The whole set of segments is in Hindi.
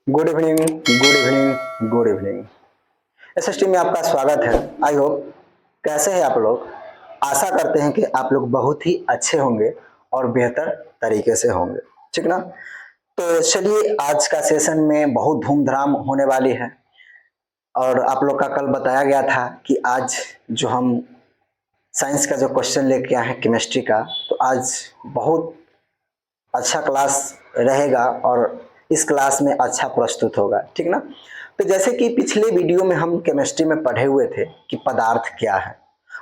Good evening, good evening, good evening. SST में आपका स्वागत है। आई होप कैसे हैं आप लोग। आशा करते हैं कि आप लोग बहुत ही अच्छे होंगे और बेहतर तरीके से होंगे, ठीक ना। तो चलिए, आज का सेशन में बहुत धूमधाम होने वाली है। और आप लोग का कल बताया गया था कि आज जो हम साइंस का जो क्वेश्चन लेके आए हैं केमिस्ट्री का, तो आज बहुत अच्छा क्लास रहेगा और इस क्लास में अच्छा प्रस्तुत होगा, ठीक ना। तो जैसे कि पिछले वीडियो में हम केमिस्ट्री में पढ़े हुए थे कि पदार्थ क्या है,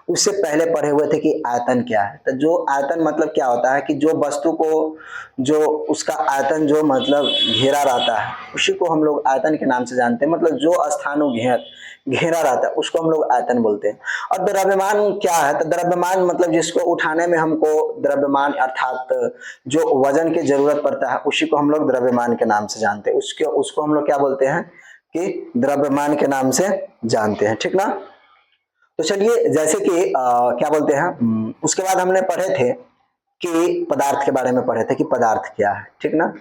उससे पहले पढ़े हुए थे कि आयतन क्या है। तो जो आयतन मतलब क्या होता है कि जो वस्तु को, जो उसका आयतन जो मतलब घेरा रहता है, उसी को हम लोग आयतन के नाम से जानते हैं। मतलब जो स्थान वो घेरा रहता है उसको हम लोग आयतन बोलते हैं। और द्रव्यमान क्या है, तो द्रव्यमान मतलब जिसको उठाने में हमको द्रव्यमान अर्थात जो वजन की जरूरत पड़ता है उसी को हम लोग द्रव्यमान के नाम से जानते हैं। उसको हम लोग क्या बोलते हैं कि द्रव्यमान के नाम से जानते हैं, ठीक ना। तो चलिए, जैसे कि क्या बोलते हैं, उसके बाद हमने पढ़े थे कि पदार्थ के बारे में पढ़े थे कि पदार्थ क्या है, ठीक ना।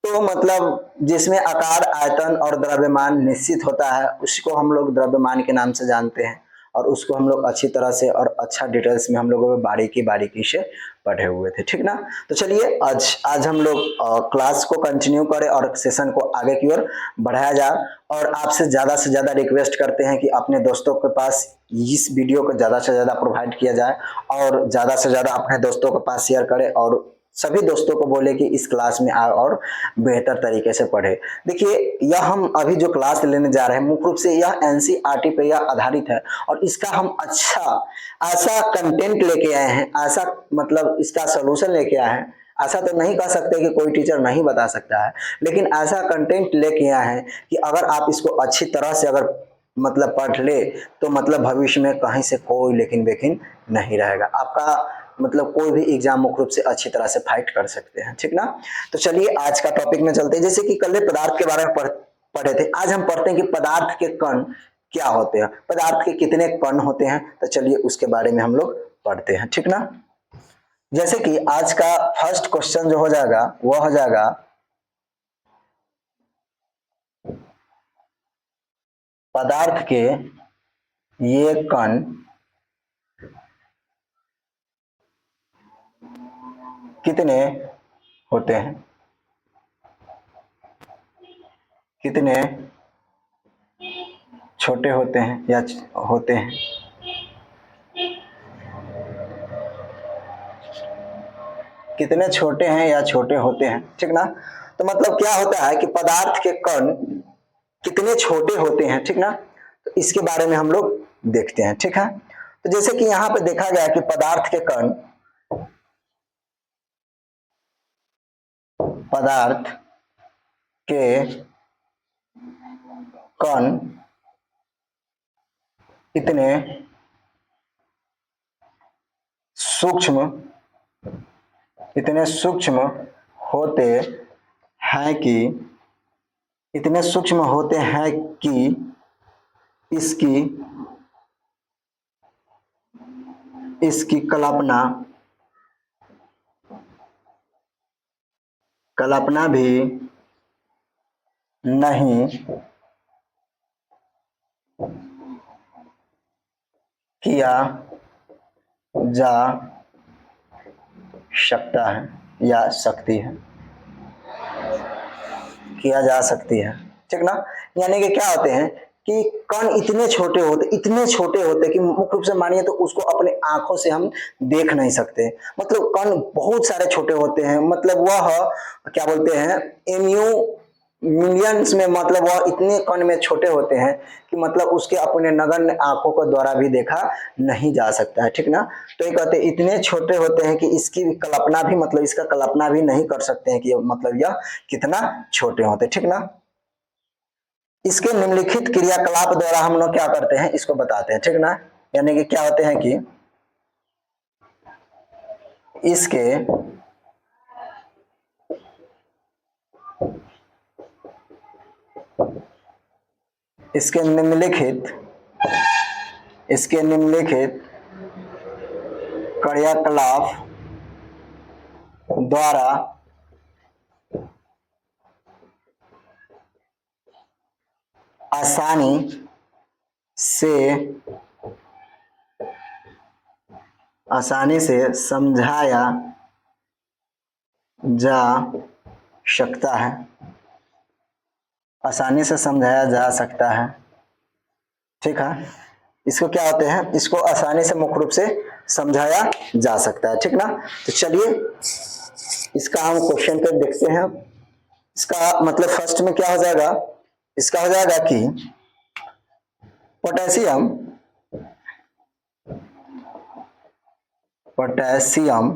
तो मतलब जिसमें आकार, आयतन और द्रव्यमान निश्चित होता है उसको हम लोग द्रव्यमान के नाम से जानते हैं। और उसको हम लोग अच्छी तरह से और अच्छा डिटेल्स में हम लोगों को बारीकी बारीकी से पढ़े हुए थे, ठीक ना। तो चलिए, आज आज हम लोग क्लास को कंटिन्यू करें और सेशन को आगे की ओर बढ़ाया जाए। और आपसे ज़्यादा से ज़्यादा रिक्वेस्ट करते हैं कि अपने दोस्तों के पास इस वीडियो को ज़्यादा से ज़्यादा प्रोवाइड किया जाए और ज़्यादा से ज़्यादा अपने दोस्तों के पास शेयर करें और सभी दोस्तों को बोले कि इस क्लास में आए और बेहतर तरीके से पढ़े। देखिए, यह हम अभी जो क्लास लेने जा रहे हैं मुख्य रूप से यह एनसीईआरटी पे यह आधारित है और इसका हम अच्छा ऐसा कंटेंट लेके आए हैं, ऐसा मतलब इसका सोल्यूशन लेके आए हैं। ऐसा तो नहीं कह सकते कि कोई टीचर नहीं बता सकता है, लेकिन ऐसा कंटेंट लेके आए हैं कि अगर आप इसको अच्छी तरह से अगर मतलब पढ़ ले तो मतलब भविष्य में कहीं से कोई लेकिन बेकिन नहीं रहेगा। आपका मतलब कोई भी एग्जाम मुख्य रूप से अच्छी तरह से फाइट कर सकते हैं, ठीक ना। तो चलिए, आज का टॉपिक में चलते हैं। जैसे कि कल पदार्थ के बारे में पढ़े थे, आज हम पढ़ते हैं कि पदार्थ के कण क्या होते हैं, पदार्थ के कितने कण होते हैं। तो चलिए उसके बारे में हम लोग पढ़ते हैं, ठीक ना। जैसे कि आज का फर्स्ट क्वेश्चन जो हो जाएगा वह हो जाएगा, पदार्थ के ये कण कितने होते हैं, कितने छोटे होते हैं या होते हैं। कितने छोटे हैं या छोटे होते हैं, ठीक ना। तो मतलब क्या होता है कि पदार्थ के कण कितने छोटे होते हैं, ठीक ना। तो इसके बारे में हम लोग देखते हैं, ठीक है। तो जैसे कि यहाँ पे देखा गया कि पदार्थ के कण इतने सूक्ष्म इतने सूक्ष्म होते हैं कि इतने सूक्ष्म होते हैं कि इसकी इसकी कल्पना भी नहीं किया जा सकता है या सकती है, किया जा सकती है, ठीक ना। यानी कि क्या होते हैं कि कण इतने छोटे होते कि मुख्य रूप से मानिए तो उसको अपने आंखों से हम देख नहीं सकते। मतलब कण बहुत सारे छोटे होते हैं, मतलब वह क्या बोलते हैं एमयू मिलियंस में, मतलब वह इतने कण में छोटे होते हैं कि मतलब उसके अपने नगण्य आंखों के द्वारा भी देखा नहीं जा सकता है, ठीक ना। तो ये कहते हैं इतने छोटे होते हैं कि इसकी कल्पना भी, मतलब इसका कल्पना भी नहीं कर सकते हैं कि मतलब यह कितना छोटे होते, ठीक ना। इसके निम्नलिखित क्रियाकलाप द्वारा हम लोग क्या करते हैं इसको बताते हैं, ठीक ना। यानी कि क्या होते हैं कि इसके इसके निम्नलिखित इसके निम्नलिखित क्रियाकलाप द्वारा आसानी से समझाया जा सकता है। आसानी से समझाया जा सकता है, ठीक है। इसको क्या होते हैं, इसको आसानी से मुख्य रूप से समझाया जा सकता है, ठीक ना। तो चलिए इसका हम क्वेश्चन पे देखते हैं। इसका मतलब फर्स्ट में क्या हो जाएगा, इसका हो जाएगा कि पोटेशियम पोटेशियम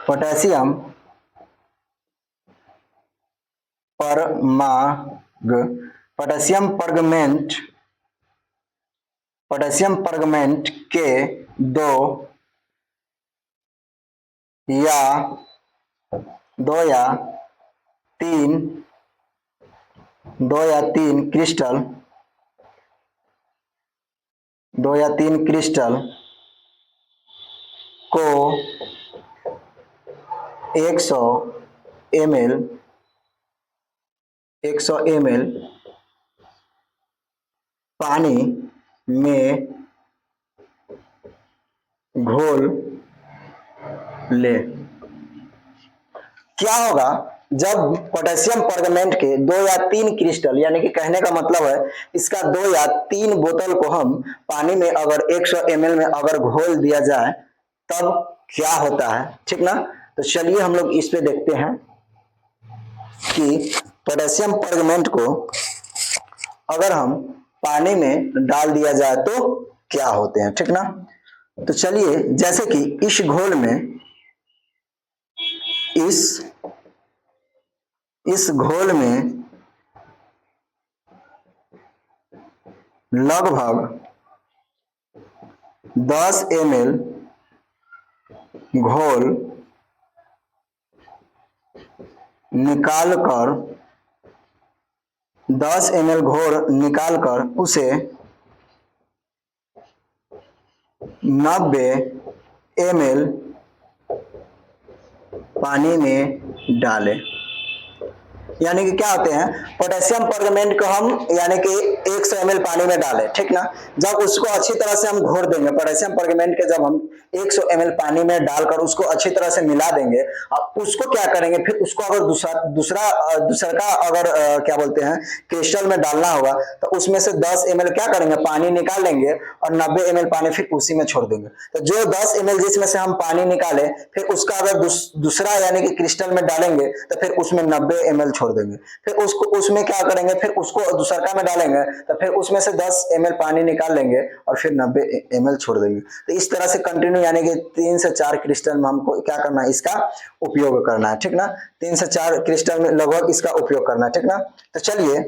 पोटेशियम परमाग पोटेशियम परगमेंट के दो या तीन क्रिस्टल को 100 ml पानी में घोल ले। क्या होगा जब पोटेशियम परगमेंट के 2 या 3 क्रिस्टल, यानी कि कहने का मतलब है इसका 2 या 3 बोतल को हम पानी में अगर 100 ml में अगर घोल दिया जाए तब क्या होता है, ठीक ना। तो चलिए हम लोग इस पे देखते हैं कि पोटेशियम परगमेंट को अगर हम पानी में डाल दिया जाए तो क्या होते हैं, ठीक ना। तो चलिए जैसे कि इस घोल में इस घोल में लगभग 10 ml घोल निकालकर उसे 90 ml पानी में डालें। यानी कि क्या होते हैं, पोटेशियम परगमेंट को हम यानी कि 100 ml पानी में डालें, ठीक ना। जब उसको अच्छी तरह से हम घोर देंगे, पोटेशियम परगमेंट के जब हम 100 ml पानी में डालकर उसको अच्छी तरह से मिला देंगे, अब उसको क्या करेंगे, फिर उसको अगर दूसरा का अगर क्या बोलते हैं क्रिस्टल में डालना होगा तो उसमें से 10 ml क्या करेंगे, पानी निकाल लेंगे और 90 ml पानी फिर उसी में छोड़ देंगे। तो जो 10 ml जिसमें से हम पानी निकाले फिर उसका अगर दूसरा यानी कि क्रिस्टल में डालेंगे तो फिर उसमें 90 ml छोड़ देंगे। फिर उसको उसमें क्या करेंगे, फिर उसको दूसरा में डालेंगे तो फिर उसमें से 10 ml पानी निकाल लेंगे और फिर 90 ml छोड़ देंगे। तो इस तरह से कंटिन्यू यानी कि 3 से 4 क्रिस्टल में हमको क्या करना है, इसका उपयोग करना है, ठीक ना। 3 से 4 क्रिस्टल में लगभग इसका उपयोग करना है, ठीक ना। तो चलिए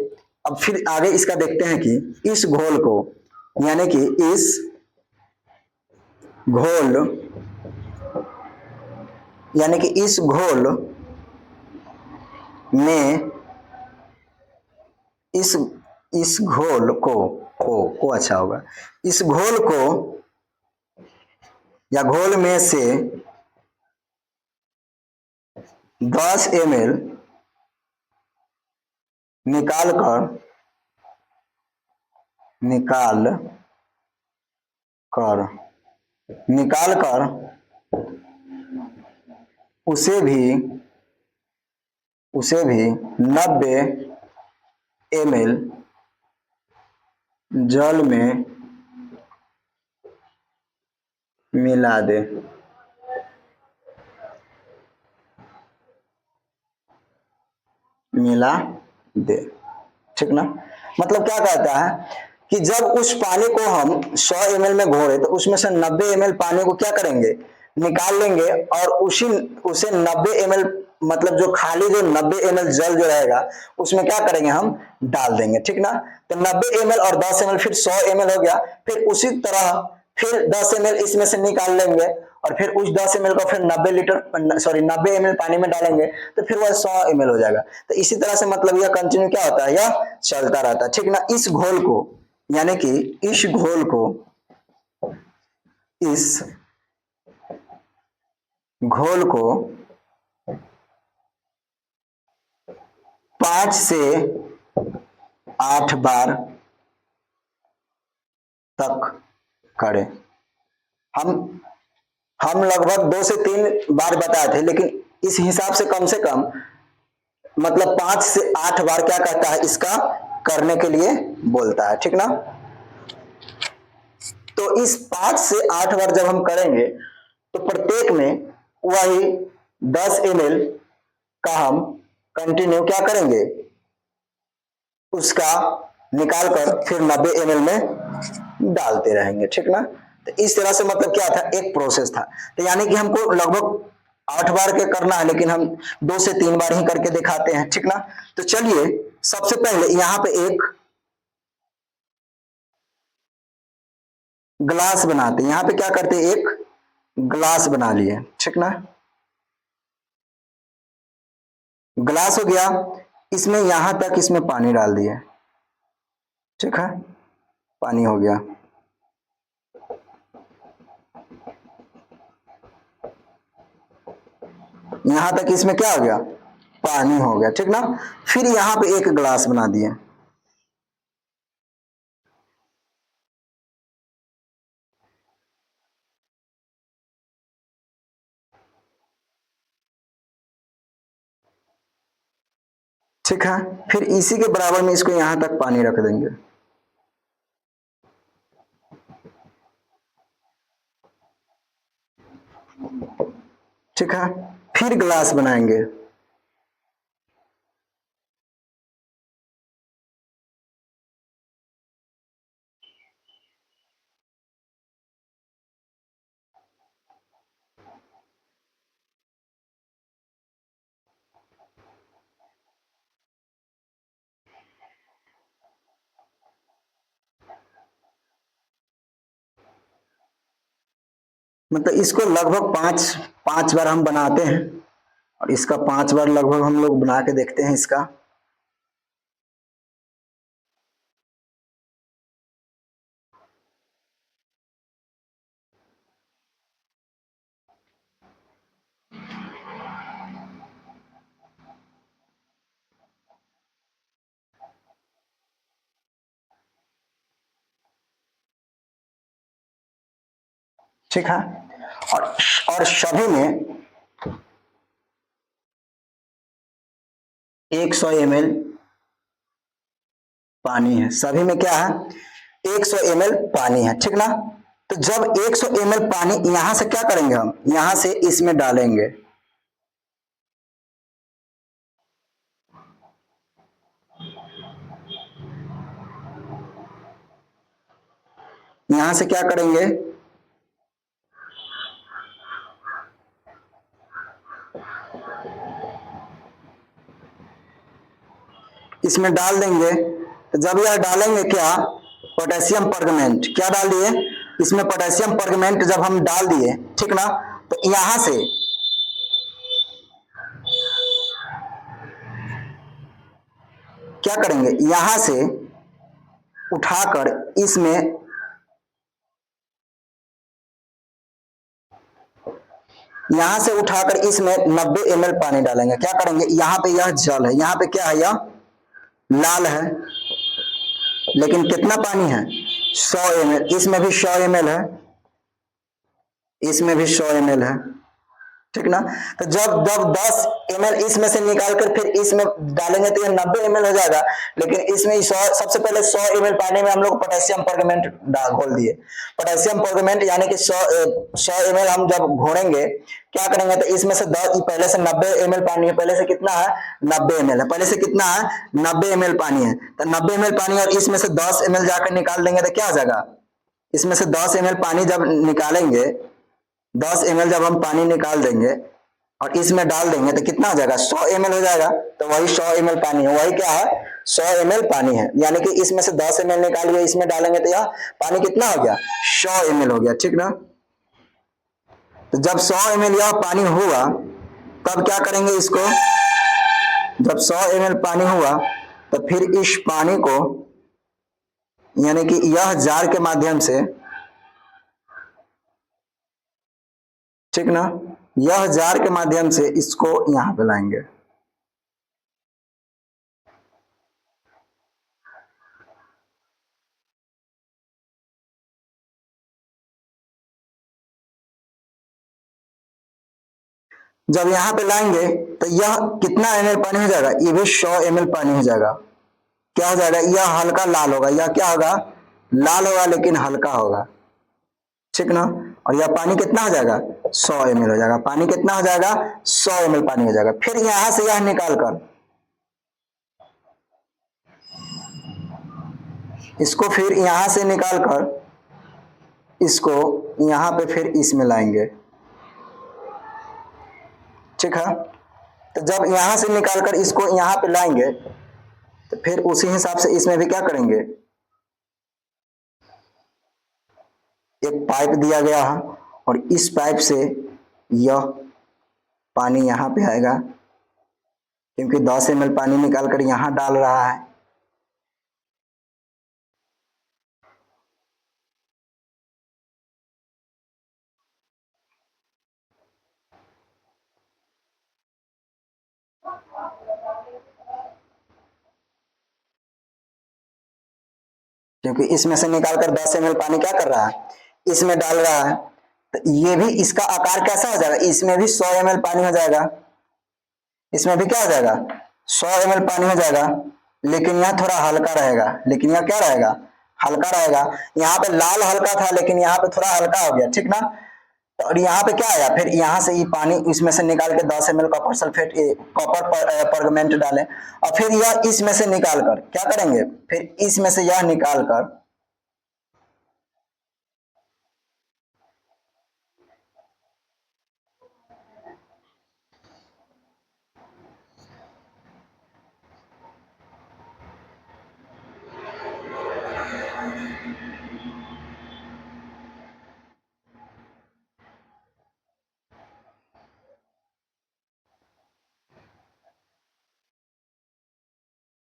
अब फिर आगे इसका देखते हैं कि इस घोल को यानी कि इस घोल में इस घोल को अच्छा होगा, इस घोल को या घोल में से 10 ml निकाल कर उसे भी 90 ml जल में मिला दे। ठीक ना। मतलब क्या कहता है कि जब उस पानी को हम 100 ml में घोरे तो उसमें से 90 ml पानी को क्या करेंगे, निकाल लेंगे और उसे 90 ml मतलब जो खाली जो 90 ml जल जो रहेगा उसमें क्या करेंगे, हम डाल देंगे, ठीक ना। तो 90 ml और 10 ml फिर 100 ml हो गया। फिर उसी तरह फिर 10 ml इसमें से निकाल लेंगे और फिर उस 10 ml को फिर 90 ml पानी में डालेंगे तो फिर वह 100 ml हो जाएगा। तो इसी तरह से मतलब यह कंटिन्यू क्या होता है, यह चलता रहता है, ठीक ना। इस घोल को यानी कि इस घोल को 5 से 8 बार तक करें। हम हम लगभग 2 से 3 बार बताए थे, लेकिन इस हिसाब से कम मतलब 5 से 8 बार क्या कहता है, इसका करने के लिए बोलता है, ठीक ना। तो इस 5 से 8 बार जब हम करेंगे तो प्रत्येक में वही 10 ml का हम कंटिन्यू क्या करेंगे, उसका निकाल कर फिर 90 ml में डालते रहेंगे, ठीक ना। तो इस तरह से मतलब क्या था, एक प्रोसेस था। तो यानी कि हमको लगभग 8 बार के करना है, लेकिन हम 2 से 3 बार ही करके दिखाते हैं, ठीक ना। तो चलिए सबसे पहले यहां पे एक ग्लास बनाते हैं। यहां पे क्या करते हैं, एक ग्लास बना लिए, ठीक ना। ग्लास हो गया, इसमें यहां तक इसमें पानी डाल दिए, ठीक है, पानी हो गया। यहां तक इसमें क्या हो गया, पानी हो गया, ठीक ना। फिर यहां पे एक ग्लास बना दिए, ठीक है। फिर इसी के बराबर में इसको यहां तक पानी रख देंगे, ठीक है। फिर ग्लास बनाएंगे, मतलब इसको लगभग 5 बार हम बनाते हैं, और इसका 5 बार लगभग हम लोग बना के देखते हैं इसका। ठीक है। और सभी में 100 ml पानी है, सभी में क्या है, 100 ml पानी है, ठीक ना। तो जब 100 ml पानी यहां से क्या करेंगे, हम यहां से इसमें डालेंगे, यहां से क्या करेंगे, इसमें डाल देंगे। तो जब यह डालेंगे क्या, पोटेशियम परगमेंट क्या डाल दिए, इसमें पोटेशियम परगमेंट जब हम डाल दिए, ठीक ना। तो यहां से क्या करेंगे, यहां से उठाकर इसमें, यहां से उठाकर इसमें 90 ml पानी डालेंगे। क्या करेंगे, यहां पे यह जल है, यहां पे क्या है, यह लाल है, लेकिन कितना पानी है, 100 ml। इसमें भी 100 ml है, इसमें भी 100 ml है, ठीक ना। तो जब जब 10 ml इसमें से निकालकर फिर इसमें डालेंगे तो ये 90 ml हो जाएगा। लेकिन इसमें 100, सबसे पहले 100 ml पानी में हम लोग पोटेशियम परगमेंट घोल दिए। पोटेशियम परगमेंट यानी कि 100 ml हम जब घोड़ेंगे क्या करेंगे, तो इसमें से 10 पहले से 90 ml पानी है, पहले से कितना है, 90 ml है, पहले से कितना है, 90 ml पानी है। तो 90 ml पानी और इसमें से 10 ml जाकर निकाल देंगे तो क्या हो जाएगा, इसमें से 10 ml पानी जब निकालेंगे, 10 ml जब हम पानी निकाल देंगे और इसमें डाल देंगे तो कितना हो जाएगा, 100 ml हो जाएगा। तो वही 100 ml पानी है, वही क्या है, 100 ml पानी है। यानी कि इसमें से 10 ml निकालिए, इसमें डालेंगे तो यह पानी कितना हो गया, 100 ml हो गया, ठीक ना। तो जब 100 ml यह पानी हुआ तब क्या करेंगे इसको, जब 100 ml पानी हुआ तो फिर इस पानी को यानी कि यह जार के माध्यम से, ठीक ना, यह जार के माध्यम से इसको यहां पे लाएंगे। जब यहाँ पे लाएंगे तो यह कितना ml पानी हो जाएगा, ये भी 100 ml पानी हो जाएगा। क्या हो जाएगा, यह हल्का लाल होगा, यह क्या होगा, लाल होगा लेकिन हल्का होगा, ठीक ना। और यह पानी कितना हो जाएगा, 100 ml हो जाएगा। पानी कितना हो जाएगा, 100 ml पानी हो जाएगा। फिर यहां से यह निकाल कर इसको, फिर यहां से निकाल कर इसको यहां पे फिर इसमें लाएंगे, ठीक है। तो जब यहां से निकाल कर इसको यहां पे लाएंगे तो फिर उसी हिसाब से इसमें भी क्या करेंगे, एक पाइप दिया गया है और इस पाइप से यह पानी यहां पे आएगा, क्योंकि 10 ml पानी निकाल कर यहां डाल रहा है। क्योंकि इसमें से निकालकर 10 ml पानी क्या कर रहा है, इसमें डाल रहा है। तो ये भी इसका आकार कैसा हो जाएगा, इसमें भी 100 ml पानी हो जाएगा, इसमें भी क्या हो जाएगा, 100 ml पानी हो जाएगा। लेकिन यह थोड़ा हल्का रहेगा, लेकिन यह क्या रहेगा, हल्का रहेगा। यहाँ पे लाल हल्का था लेकिन यहाँ पे थोड़ा हल्का हो गया, ठीक ना। और यहाँ पे क्या आया, फिर यहाँ से ये पानी इसमें से निकाल के 10 ml कॉपर सल्फेट, कॉपर परगमेंट डालें और फिर यह इसमें से निकाल कर क्या करेंगे, फिर इसमें से यह निकाल कर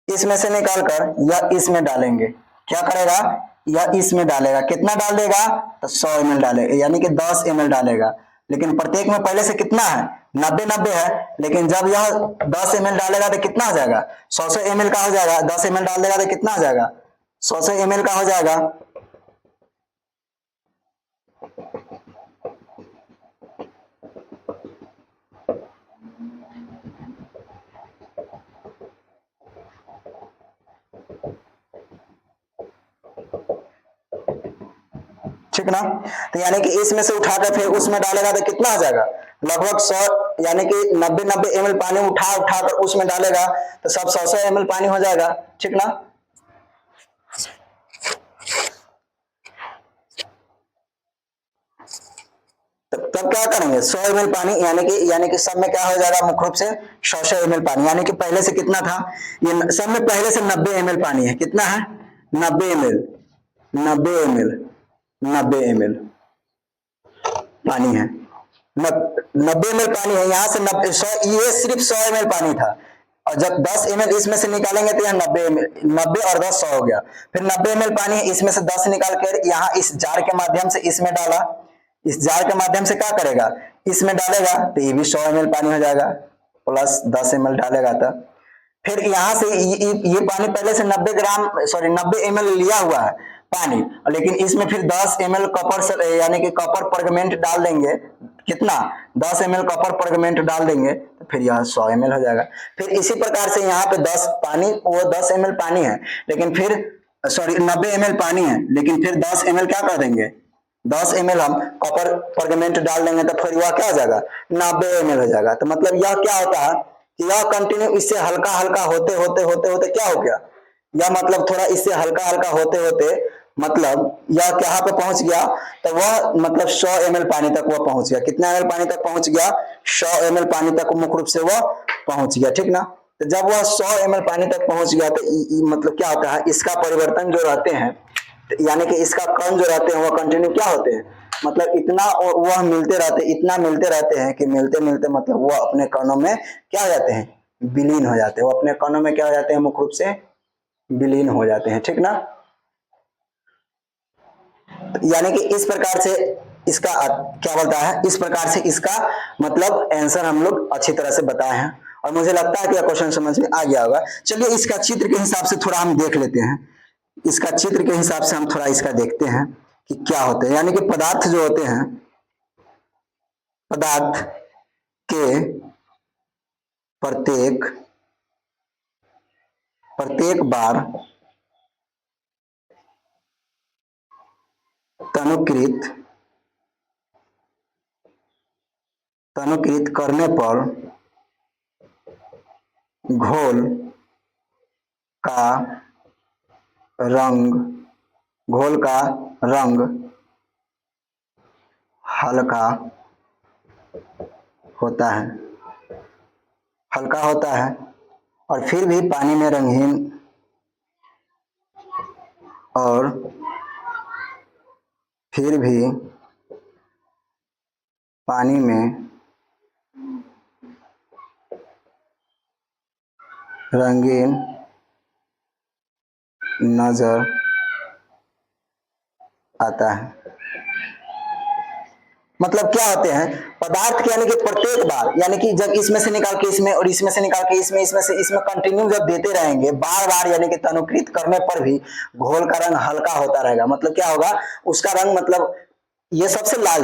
इसमें से निकाल कर यह इसमें डालेंगे। क्या करेगा, यह इसमें डालेगा, कितना डाल देगा, तो 100 ml डालेगा, यानी कि 10 ml डालेगा। लेकिन प्रत्येक में पहले से कितना है, 90-90 है। लेकिन जब यह 10 ml डालेगा तो कितना हो जाएगा, 100 ml का हो जाएगा। 10 ml डाल देगा तो कितना हो जाएगा, 100 ml का हो जाएगा। ठीक ना। तो यानी कि इसमें से उठाकर फिर उसमें डालेगा तो कितना हो जाएगा, लगभग 100, यानी कि 90-90 ml पानी उठाकर उसमें डालेगा तो सब 100 ml पानी हो जाएगा, ठीक ना। तब क्या करेंगे, 100 ml पानी, यानी कि सब में क्या हो जाएगा, मुख्य रूप से 100 ml पानी। यानी कि पहले से कितना था, ये सब में पहले से 90 ml पानी है। कितना है, 90 ml, 90 ml, 90 ml पानी है। 90 ml पानी है, यहाँ से 90, 100, ये सिर्फ 100 ml पानी था। और जब 10 ml इसमें से निकालेंगे तो यह 90 ml, 90 और 10 100 हो गया। फिर 90 ml पानी है, इसमें से 10 निकाल कर यहाँ इस जार के माध्यम से इसमें डाला, इस जार के माध्यम से क्या करेगा, इसमें डालेगा तो ये भी 100 ml पानी हो जाएगा, प्लस 10 ml डालेगा तो फिर यहां से ये पानी पहले से 90 ग्राम, सॉरी 90 ml लिया हुआ है पानी, लेकिन इसमें फिर 10 ml कॉपर, यानी कि कॉपर परगमेंट डाल देंगे। कितना, 10 ml कॉपर परगमेंट डाल देंगे तो फिर यह 100 ml हो जाएगा। फिर इसी प्रकार से यहाँ पे 10 पानी, वो 10 ml पानी है लेकिन फिर, सॉरी 90 ml पानी है लेकिन फिर 10 ml क्या कर देंगे, 10 ml हम कॉपर परगमेंट डाल देंगे तो फिर वह क्या हो जाएगा, 90 ml हो जाएगा। तो मतलब यह क्या होता है कि यह कंटिन्यू इससे हल्का हल्का होते होते होते होते क्या हो गया, या मतलब थोड़ा इससे हल्का हल्का होते होते मतलब यह कहां पे पहुंच गया, तो वह मतलब 100 ml पानी तक वह पहुंच गया। कितना ml पानी तक पहुंच गया, 100 ml पानी तक मुख्य रूप से वह पहुंच गया, ठीक ना। तो जब वह 100 ml पानी तक पहुंच गया तो मतलब क्या होता है, इसका परिवर्तन जो रहते हैं, यानी कि इसका कण जो रहते हैं वह कंटिन्यू क्या होते हैं, मतलब इतना और वह मिलते रहते, इतना मिलते रहते हैं कि मिलते मिलते मतलब वह अपने कणों में क्या हो जाते हैं, विलीन हो जाते हैं। वो अपने कणों में क्या हो जाते हैं, मुख्य रूप से विलीन हो जाते हैं, ठीक ना। यानी कि इस प्रकार से इसका क्या बोलता है, इस प्रकार से इसका मतलब आंसर हम लोग अच्छी तरह से बताए हैं और मुझे लगता है कि यह क्वेश्चन समझ में आ गया होगा। चलिए इसका चित्र के हिसाब से थोड़ा हम देख लेते हैं, इसका चित्र के हिसाब से हम थोड़ा इसका देखते हैं कि क्या होते हैं। यानी कि पदार्थ जो होते हैं, पदार्थ के प्रत्येक बार तनुकृत करने पर घोल का रंग हल्का होता है और फिर भी पानी में रंगहीन और फिर भी पानी में रंगीन नजर आता है। मतलब क्या होते हैं पदार्थ के, यानी कि प्रत्येक बार, यानी कि जब इसमें से निकाल के इसमें और इसमें से निकाल के इसमें से इसमें कंटिन्यू जब देते रहेंगे बार बार, यानी कि तनुकृत करने पर भी घोल का रंग हल्का होता रहेगा। मतलब क्या होगा, उसका रंग, मतलब ये सबसे लाल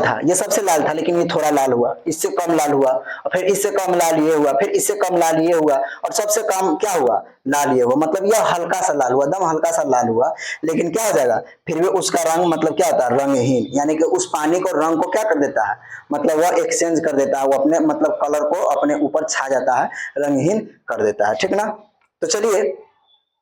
था लेकिन ये थोड़ा लाल हुआ, इससे कम लाल हुआ, और फिर इससे कम लाल ये हुआ, फिर इससे कम लाल ये हुआ, और सबसे कम क्या हुआ, लाल ये हुआ। मतलब यह हल्का सा लाल हुआ, एकदम हल्का सा लाल हुआ, लेकिन क्या हो जाएगा, फिर भी उसका रंग मतलब क्या होता है, रंगहीन, यानी कि उस पानी को, रंग को क्या कर देता है, मतलब वह एक्सचेंज कर देता है, वो अपने मतलब कलर को अपने ऊपर छा जाता है, रंगहीन कर देता है। ठीक ना। तो चलिए,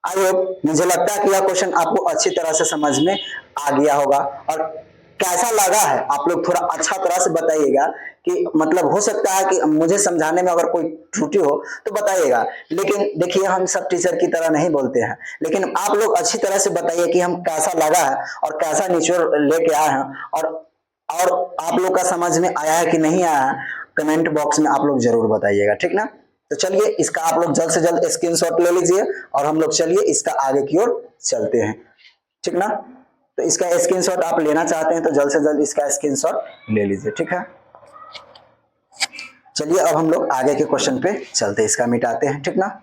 आई होप, मुझे लगता है कि यह क्वेश्चन आपको अच्छी तरह से समझ में आ गया होगा। और कैसा लगा है आप लोग थोड़ा अच्छा तरह से बताइएगा, कि मतलब हो सकता है कि मुझे समझाने में अगर कोई त्रुटि हो तो बताइएगा, लेकिन देखिए हम सब टीचर की तरह नहीं बोलते हैं, लेकिन आप लोग अच्छी तरह से बताइए कि हम कैसा लगा है और कैसा निचोड़ लेके आए हैं, और आप लोग का समझ में आया है कि नहीं आया है, कमेंट बॉक्स में आप लोग जरूर बताइएगा। ठीक ना। तो चलिए, इसका आप लोग जल्द से जल्द स्क्रीनशॉट ले लीजिए, और हम लोग चलिए इसका आगे की ओर चलते हैं। ठीक ना। तो इसका स्क्रीनशॉट आप लेना चाहते हैं तो जल्द से जल्द इसका स्क्रीनशॉट ले लीजिए। ठीक है। चलिए, अब हम लोग आगे के क्वेश्चन पे चलते हैं, इसका मिटाते हैं। ठीक ना।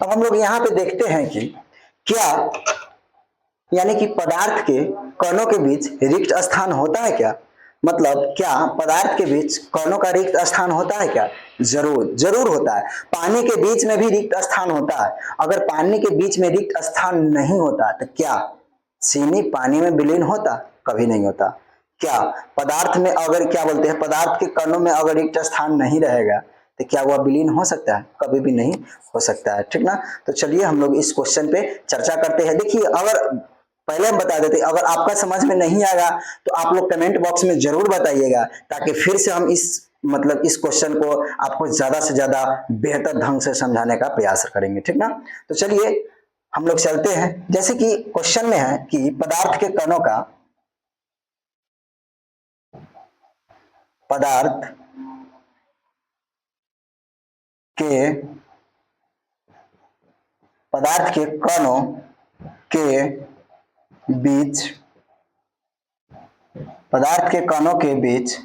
अब हम लोग यहाँ पे देखते हैं कि क्या, यानी कि पदार्थ के कणों के बीच रिक्त स्थान होता है क्या। मतलब क्या पदार्थ के बीच कणों का रिक्त स्थान होता है क्या। जरूर जरूर होता है। पानी के बीच में भी रिक्त स्थान होता है। अगर पानी के बीच में रिक्त स्थान नहीं होता तो क्या चीनी पानी में विलीन होता, कभी नहीं होता। क्या पदार्थ में अगर, क्या बोलते हैं, पदार्थ के कणों में अगर रिक्त स्थान नहीं रहेगा तो क्या वह विलीन हो सकता है, कभी भी नहीं हो सकता है। ठीक ना। तो चलिए हम लोग इस क्वेश्चन पे चर्चा करते हैं। देखिए, अगर पहले हम बता देते, अगर आपका समझ में नहीं आएगा तो आप लोग कमेंट बॉक्स में जरूर बताइएगा, ताकि फिर से हम इस मतलब इस क्वेश्चन को आपको ज्यादा से ज्यादा बेहतर ढंग से समझाने का प्रयास करेंगे। ठीक ना। तो चलिए हम लोग चलते हैं। जैसे कि क्वेश्चन में है कि पदार्थ के कणों के बीच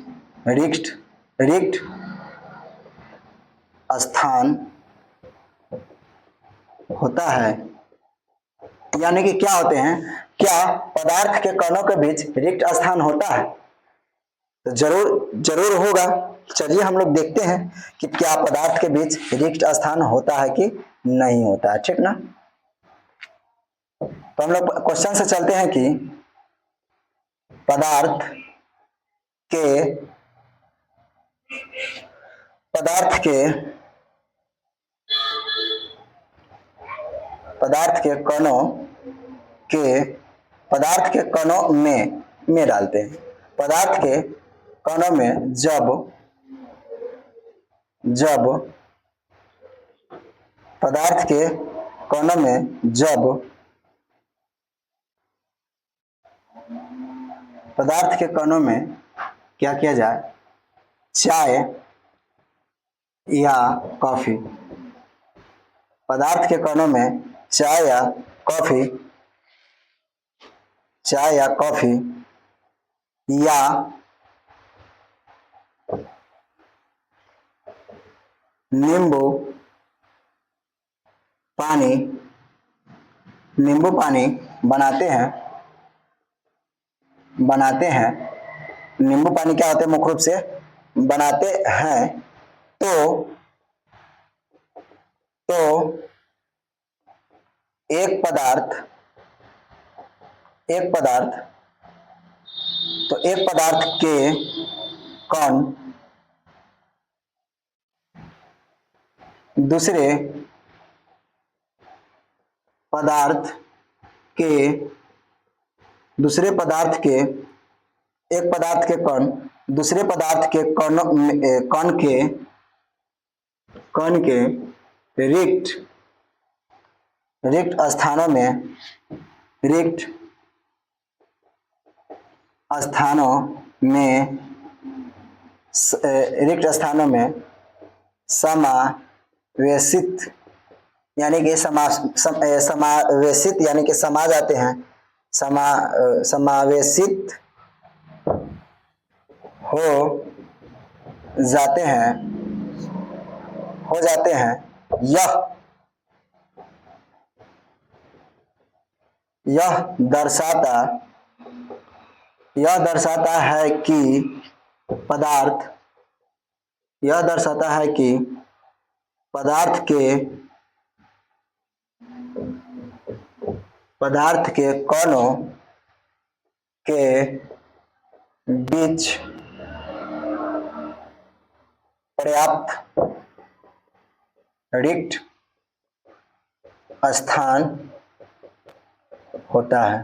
रिक्त रिक्त स्थान होता है। यानी कि क्या होते हैं, क्या पदार्थ के कणों के बीच रिक्त स्थान होता है। तो जरूर जरूर होगा। चलिए हम लोग देखते हैं कि क्या पदार्थ के बीच रिक्त स्थान होता है कि नहीं होता है। ठीक ना। तो हम लोग क्वेश्चन से चलते हैं कि पदार्थ के पदार्थ के पदार्थ के कणों के पदार्थ के कणों में डालते हैं। पदार्थ के कणों में जब जब पदार्थ के कणों में जब पदार्थ के कणों में क्या किया जाए, चाय या कॉफी। पदार्थ के कणों में चाय या कॉफी चाय या कॉफी या नींबू पानी बनाते हैं नींबू पानी क्या होते हैं मुख्य रूप से बनाते हैं तो तो एक पदार्थ के कण दूसरे पदार्थ के एक पदार्थ के कण दूसरे पदार्थ के कण के रिक्त रिक्त स्थानों में समावेशित यानी कि समावेशित यानी कि समा जाते हैं समावेशित हो जाते हैं यह दर्शाता है कि पदार्थ के कणों के बीच पर्याप्त रिक्त स्थान होता है।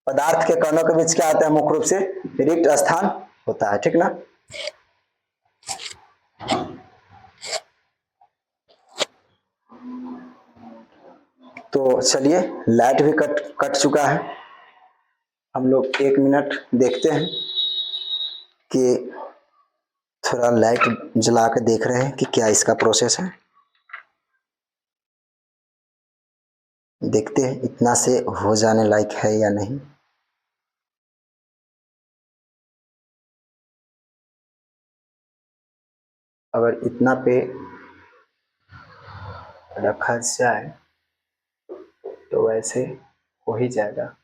पदार्थ के कणों के बीच क्या होता है मुख्य रूप से रिक्त स्थान होता है, ठीक ना। तो चलिए लाइट भी कट चुका है, हम लोग 1 मिनट देखते हैं कि थोड़ा लाइट जला के देख रहे हैं कि क्या इसका प्रोसेस है। देखते हैं इतना से हो जाने लायक है या नहीं। अगर इतना पे रखा जाए तो वैसे हो ही जाएगा।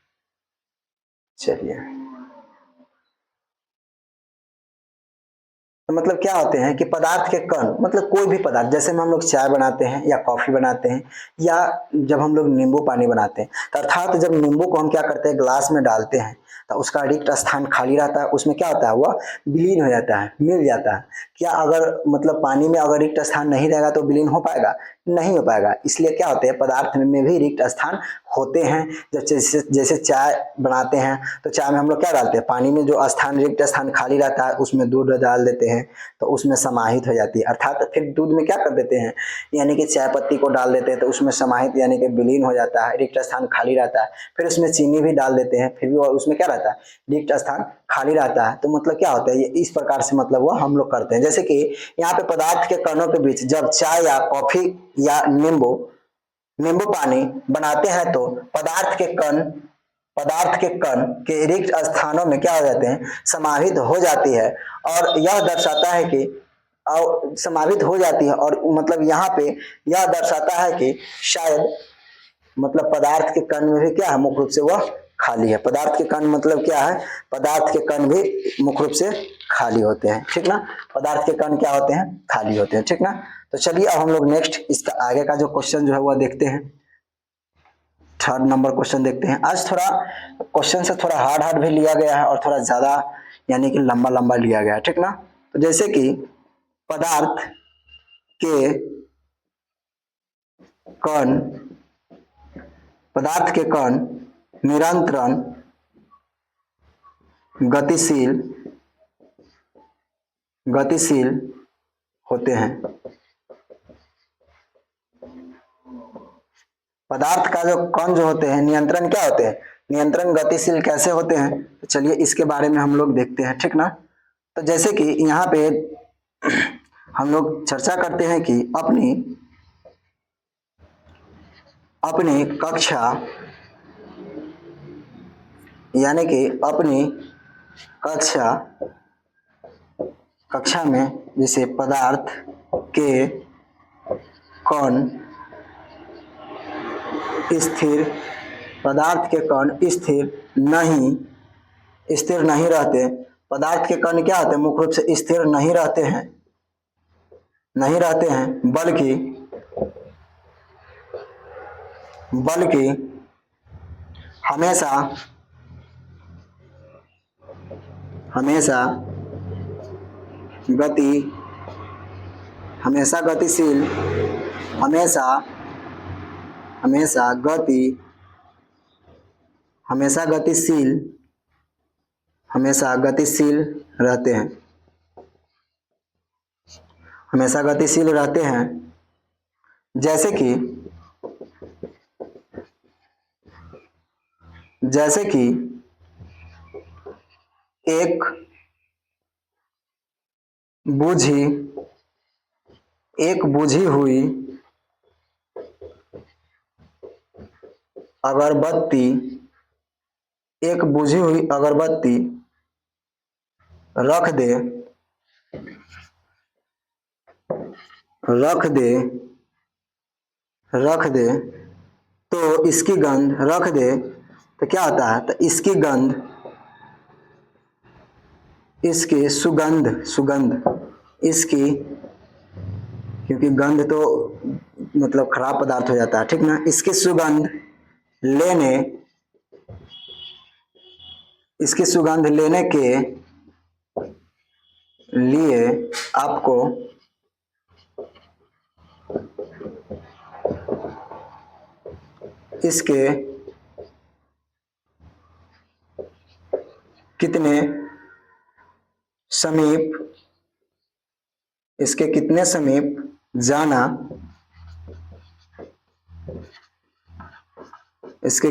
चलिए, तो मतलब क्या होते हैं कि पदार्थ के कण मतलब कोई भी पदार्थ, जैसे हम लोग चाय बनाते हैं या कॉफी बनाते हैं या जब हम लोग नींबू पानी बनाते हैं, तो अर्थात जब नींबू को हम क्या करते हैं ग्लास में डालते हैं तो उसका रिक्त स्थान खाली रहता है, उसमें क्या होता है वह विलीन हो जाता है, मिल जाता है। क्या अगर मतलब पानी में अगर रिक्त स्थान नहीं रहेगा तो विलीन हो पाएगा? नहीं हो पाएगा। इसलिए क्या होते हैं पदार्थ में भी रिक्त स्थान होते हैं। जब जैसे चाय बनाते हैं तो चाय में हम लोग क्या डालते हैं, पानी में जो स्थान रिक्त स्थान खाली रहता है उसमें दूध डाल देते हैं तो उसमें समाहित हो जाती है। अर्थात फिर दूध में क्या कर देते हैं, यानी कि चाय पत्ती को डाल देते हैं तो उसमें समाहित यानी कि विलीन हो जाता है, रिक्त स्थान खाली रहता है। फिर उसमें चीनी भी डाल देते हैं, फिर भी उसमें क्या रहता है रिक्त स्थान खाली रहता है। तो मतलब क्या होता है ये इस प्रकार से मतलब वो हम लोग करते हैं। जैसे कि यहाँ पे पदार्थ के कणों के बीच जब चाय या कॉफी या नींबू पानी बनाते हैं तो पदार्थ के कण के रिक्त स्थानों में क्या हो जाते हैं समाहित हो जाती है। और यह दर्शाता है कि समाहित हो जाती है और मतलब यहाँ पे यह दर्शाता है कि शायद मतलब पदार्थ के कण में भी क्या है मुख्य रूप से वह खाली है। पदार्थ के कण मतलब क्या है, पदार्थ के कण भी मुख्य रूप से खाली होते हैं, ठीक ना। पदार्थ के कण क्या होते हैं, खाली होते हैं, ठीक ना। तो चलिए अब हम लोग नेक्स्ट इसका आगे का जो क्वेश्चन जो है वह देखते हैं। 3rd नंबर क्वेश्चन देखते हैं। आज थोड़ा क्वेश्चन से थोड़ा हार्ड भी लिया गया है और थोड़ा ज्यादा यानी कि लंबा लिया गया है, ठीक ना। तो जैसे कि पदार्थ के कण निरंतर गतिशील होते हैं। पदार्थ का जो कण जो होते हैं नियंत्रण क्या होते हैं, नियंत्रण गतिशील कैसे होते हैं, तो चलिए इसके बारे में हम लोग देखते हैं, ठीक ना। तो जैसे कि यहाँ पे हम लोग चर्चा करते हैं कि अपनी कक्षा यानी कि अपनी कक्षा में जैसे पदार्थ के कण स्थिर नहीं रहते। पदार्थ के कण क्या होते हैं, मुख्य रूप से स्थिर नहीं रहते हैं, बल्कि हमेशा गतिशील रहते हैं। जैसे कि एक बुझी हुई अगरबत्ती रख दे तो इसकी गंध तो क्या होता है, तो क्योंकि गंध तो मतलब खराब पदार्थ हो जाता है, ठीक ना। इसकी सुगंध लेने के लिए आपको इसके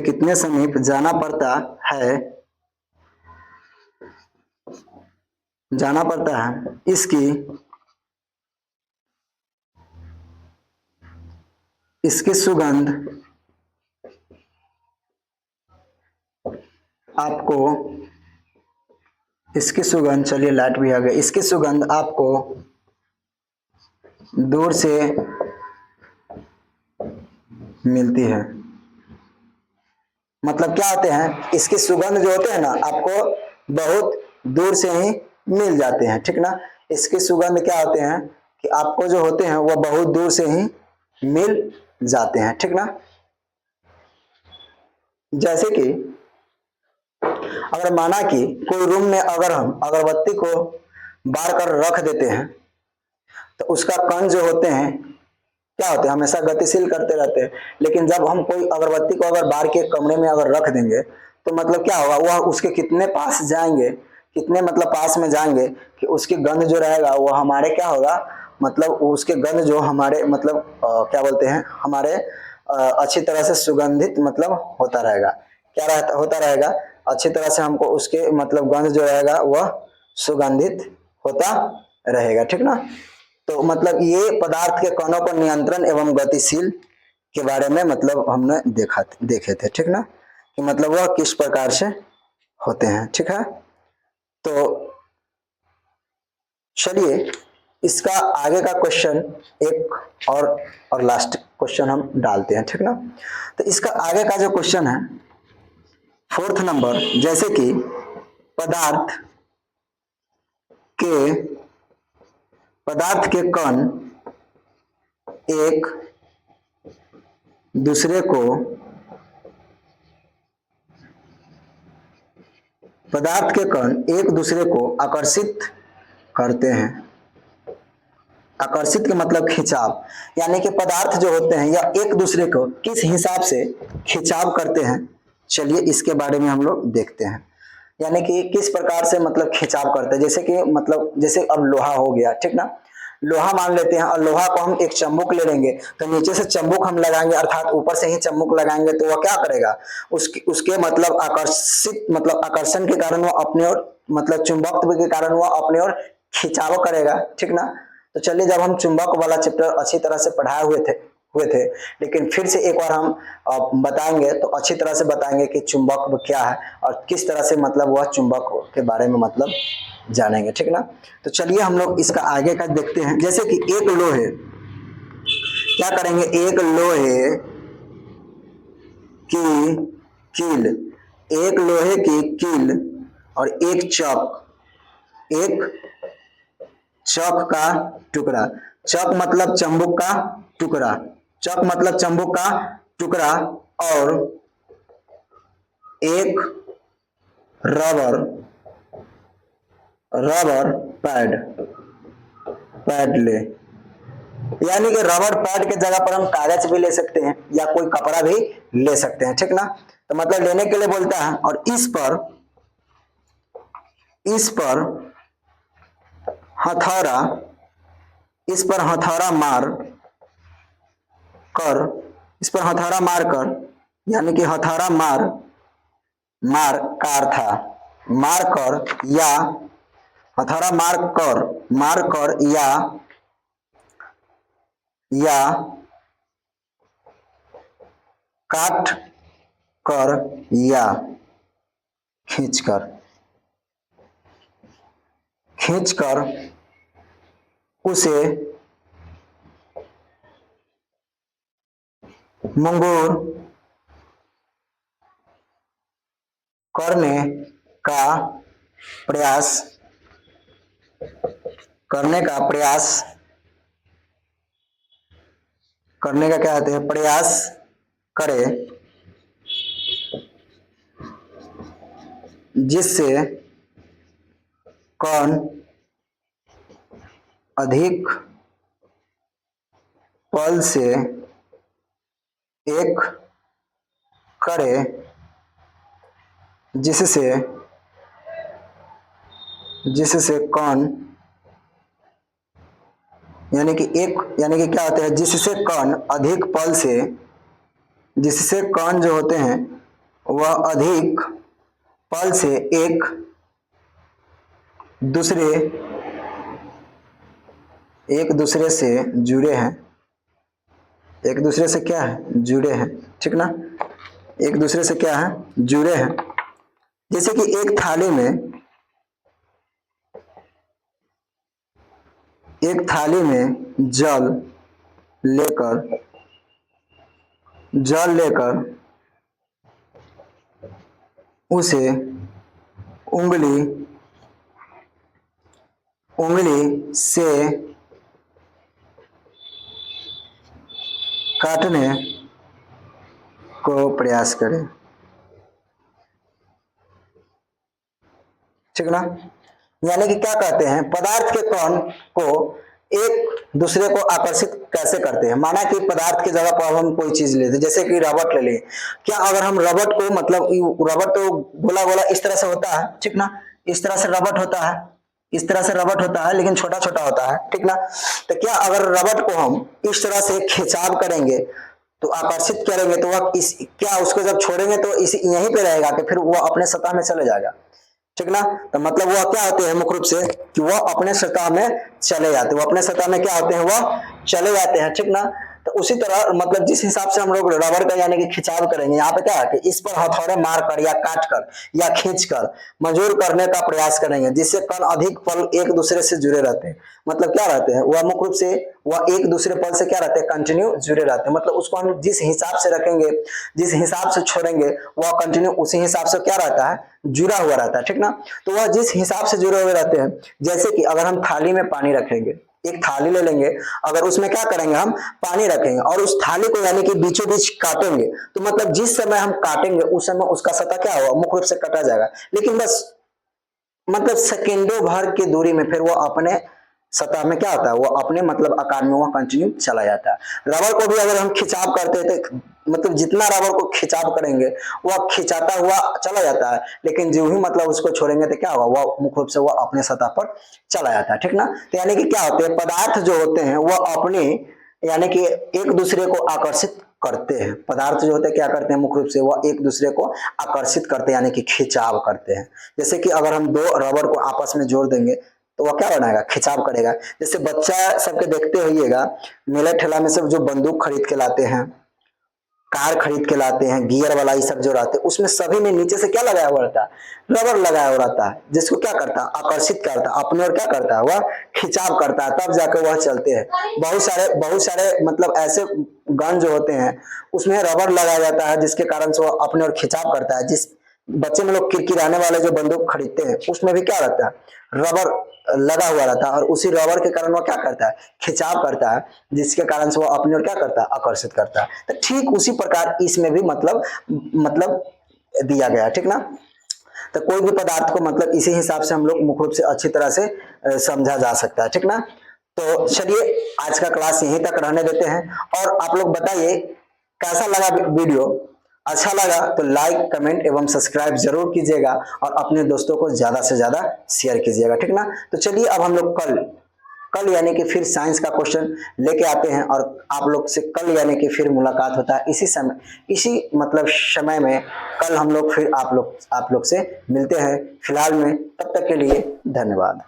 कितने समीप जाना पड़ता है। इसकी सुगंध चलिए लाइट भी आ गई। इसकी सुगंध आपको दूर से मिलती है। मतलब क्या होते हैं, इसकी सुगंध जो होते हैं ना, आपको बहुत दूर से ही मिल जाते हैं, ठीक ना। इसकी सुगंध क्या होते हैं कि आपको जो होते हैं वो बहुत दूर से ही मिल जाते हैं, ठीक ना। जैसे कि अगर माना कि कोई रूम में अगर हम अगरबत्ती को बार कर रख देते हैं तो उसका कण जो होते हैं क्या होते हैं, हमेशा गतिशील करते रहते हैं। लेकिन जब हम कोई अगरबत्ती को अगर बाहर के कमरे में अगर रख देंगे तो मतलब क्या होगा, वह उसके कितने पास में जाएंगे कि उसकी गंध जो रहेगा वो हमारे क्या होगा, मतलब उसके गंध जो हमारे मतलब क्या बोलते हैं, हमारे अच्छी तरह से सुगंधित मतलब होता रहेगा। होता रहेगा अच्छी तरह से हमको उसके मतलब गंध जो रहेगा वह सुगंधित होता रहेगा, ठीक ना। तो मतलब ये पदार्थ के कणों पर नियंत्रण एवं गतिशील के बारे में मतलब हमने देखे थे, ठीक ना, कि मतलब वह किस प्रकार से होते हैं, ठीक है। तो चलिए इसका आगे का क्वेश्चन एक और लास्ट क्वेश्चन हम डालते हैं, ठीक ना। तो इसका आगे का जो क्वेश्चन है 4th नंबर, जैसे कि पदार्थ के कण एक दूसरे को आकर्षित करते हैं। आकर्षित के मतलब खिंचाव, यानी कि पदार्थ जो होते हैं या एक दूसरे को किस हिसाब से खिंचाव करते हैं, चलिए इसके बारे में हम लोग देखते हैं। यानी कि किस प्रकार से मतलब खिंचाव करते हैं, जैसे कि मतलब जैसे अब लोहा हो गया, ठीक ना। लोहा मान लेते हैं और लोहा को हम एक चुंबक ले लेंगे तो नीचे से चुंबक हम लगाएंगे, अर्थात ऊपर से ही चुंबक लगाएंगे तो वह क्या करेगा, उसके मतलब आकर्षण के कारण वो अपने ओर मतलब चुंबकत्व के कारण वो अपने ओर खिंचाव करेगा, ठीक ना। तो चलिए जब हम चुंबक वाला चैप्टर अच्छी तरह से पढ़ाए हुए थे हुए थे, लेकिन फिर से एक बार हम बताएंगे तो अच्छी तरह से बताएंगे कि चुंबक क्या है और किस तरह से मतलब वह चुंबक के बारे में मतलब जानेंगे, ठीक ना। तो चलिए हम लोग इसका आगे का देखते हैं। जैसे कि एक लोहे, क्या करेंगे, एक लोहे की कील, एक लोहे की कील और एक चक का टुकड़ा, चक मतलब चंबुक का टुकड़ा, चक मतलब चंबुक का टुकड़ा और एक रबर रबर पैड पैड ले, यानी कि रबर पैड के जगह पर हम कागज भी ले सकते हैं या कोई कपड़ा भी ले सकते हैं, ठीक ना। तो मतलब लेने के लिए बोलता है और इस पर हथौड़ा, इस पर हथौड़ा मार कर, यानी कि हथौड़ा मार कार था, मार कर या हथौड़ा मार कर या काट कर या खींच कर उसे मंगूर करने का प्रयास करने का क्या कहते हैं, प्रयास करे, जिससे कण अधिक पल से एक करे, जिससे कण, यानी कि क्या होता है, जिससे कण अधिक पल से, जिससे कण जो होते हैं वह अधिक पल से एक दूसरे से जुड़े हैं, एक दूसरे से क्या है, जुड़े हैं, ठीक ना। एक दूसरे से क्या है, जुड़े हैं। जैसे कि एक थाली में जल लेकर उसे उंगली से काटने को प्रयास करें, ठीक ना। यानी कि क्या कहते हैं, पदार्थ के कण को एक दूसरे को आकर्षित कैसे करते हैं। माना कि पदार्थ की जगह पर हम कोई चीज लेते, जैसे कि रबड़ ले लें, क्या अगर हम रबड़ को मतलब रबड़ तो गोला गोला इस तरह से होता है, ठीक ना, इस तरह से रबड़ होता है, इस तरह से रबड़ होता है लेकिन छोटा छोटा होता है, ठीक ना। तो क्या अगर रबड़ को हम इस तरह से खिंचाव करेंगे तो आकर्षित करेंगे तो वह क्या उसको जब छोड़ेंगे तो यहीं पे रहेगा कि फिर वह अपने सतह में चले जाएगा, ठीक ना। तो मतलब वह क्या होते हैं मुख्य रूप से कि वह अपने सतह में चले जाते हैं, वो अपने सतह में क्या होते हैं, वह चले जाते हैं, ठीक ना। तो उसी तरह मतलब जिस हिसाब से हम लोग रबड़ का यानी कि खिंचाव करेंगे, यहाँ पे क्या है कि इस पर हथौड़े मार कर या काट कर या खींच कर मंजूर करने का प्रयास करेंगे, जिससे कण अधिक पल एक दूसरे से जुड़े रहते हैं। मतलब क्या रहते हैं, वह मुख्य रूप से वह एक दूसरे पल से क्या रहते हैं, कंटिन्यू जुड़े रहते हैं। मतलब उसको हम जिस हिसाब से रखेंगे, जिस हिसाब से छोड़ेंगे, वह कंटिन्यू उसी हिसाब से क्या रहता है, जुड़ा हुआ रहता है, ठीक ना। तो वह जिस हिसाब से जुड़े हुए रहते हैं, जैसे कि अगर हम थाली में पानी रखेंगे, एक थाली ले लेंगे, अगर उसमें क्या करेंगे, हम पानी रखेंगे और उस थाली को यानी कि बीचों बीच काटेंगे, तो मतलब जिस समय हम काटेंगे उस समय उसका सतह क्या होगा, मुख्य रूप से कटा जाएगा, लेकिन बस मतलब सेकेंडों भर की दूरी में फिर वो अपने सतह में क्या होता है, वो अपने मतलब आकार में वो कंटिन्यू चला जाता है। रबर को भी अगर हम खिंचाव करते हैं तो मतलब जितना रबर को खिंचाव करेंगे वह खिंचाता हुआ चला जाता है, लेकिन जो ही मतलब उसको छोड़ेंगे तो क्या होगा, वह मुख्य रूप से वह अपने सतह पर चला जाता है, ठीक ना। तो यानी कि क्या होते हैं, पदार्थ जो होते हैं वह अपने यानी कि एक दूसरे को आकर्षित करते हैं। पदार्थ जो होते हैं क्या करते हैं, मुख्य रूप से वह एक दूसरे को आकर्षित करते हैं यानी कि खिंचाव करते हैं। जैसे कि अगर हम दो रबर को आपस में जोड़ देंगे तो वह क्या बनाएगा, खिंचाव करेगा। जैसे बच्चा सबके देखते होइएगा, मेला ठेला में सब जो बंदूक खरीद के लाते हैं, कार खरीद के लाते हैं, गियर वाला ये सब जो रहते हैं, उसमें सभी में नीचे से क्या लगाया हुआ रहता है, रबर लगाया हुआ रहता है, जिसको क्या करता है, आकर्षित करता है अपने और क्या करता है, वह खिंचाव करता है, तब जाकर वह चलते हैं। बहुत सारे मतलब ऐसे गन जो होते हैं उसमें रबर लगाया जाता है, जिसके कारण से वह अपने और खिंचाव करता है। जिस बच्चे में लोग किरकिराने वाले जो बंदूक खरीदते हैं उसमें भी क्या रहता है, रबर लगा हुआ रहता है, और उसी रबर के कारण वो क्या करता है, खिंचाव करता है, जिसके कारण से वो अपने और क्या करता है, आकर्षित करता है। तो ठीक उसी प्रकार इसमें भी मतलब दिया गया है, ठीक ना। तो कोई भी पदार्थ को मतलब इसी हिसाब से हम लोग मुख्य रूप से अच्छी तरह से समझा जा सकता है, ठीक ना। तो चलिए आज का क्लास यहीं तक रहने देते हैं, और आप लोग बताइए कैसा लगा वीडियो। अच्छा लगा तो लाइक, कमेंट एवं सब्सक्राइब जरूर कीजिएगा, और अपने दोस्तों को ज्यादा से ज्यादा शेयर कीजिएगा, ठीक ना। तो चलिए अब हम लोग कल यानी कि फिर साइंस का क्वेश्चन लेके आते हैं, और आप लोग से कल यानी कि फिर मुलाकात होता है इसी समय में। कल हम लोग फिर आप लोग से मिलते हैं। फिलहाल में तब तक के लिए धन्यवाद।